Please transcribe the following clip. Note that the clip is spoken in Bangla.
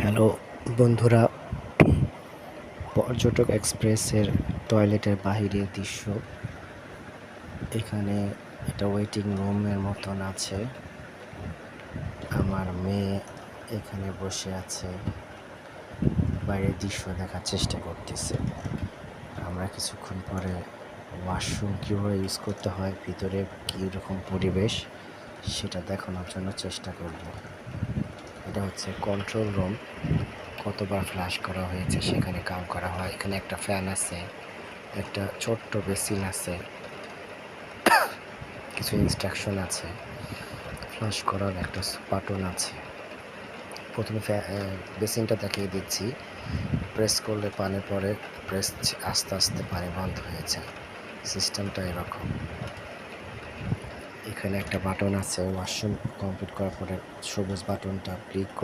হ্যালো বন্ধুরা, পর্যটক এক্সপ্রেসের টয়লেটের বাহিরের দৃশ্য। এখানে একটা ওয়েটিং রুমের মতন আছে। আমার মেয়ে এখানে বসে আছে, বাইরের দৃশ্য দেখার চেষ্টা করতেছে। আমরা কিছুক্ষণ পরে ওয়াশরুম কীভাবে ইউজ করতে হয়, ভিতরে কীরকম পরিবেশ সেটা দেখানোর জন্য চেষ্টা করব। এটা হচ্ছে কন্ট্রোল রুম। কতবার ফ্লাশ করা হয়েছে সেখানে কাম করা হয়। এখানে একটা ফ্যান আছে, একটা ছোট্ট বেসিন আছে, কিছু ইনস্ট্রাকশন আছে, ফ্লাশ করার একটা বাটন আছে। প্রথমে বেসিনটা দেখিয়ে দিচ্ছি। প্রেস করলে পানি পড়ে, প্রেস আস্তে আস্তে পানি বন্ধ হয়ে যায়। সিস্টেমটা এরকম। এখানে একটা বাটন আছে, ওয়াশরুম কমপ্লিট করার পরে সবুজ বাটনটা ক্লিক করলে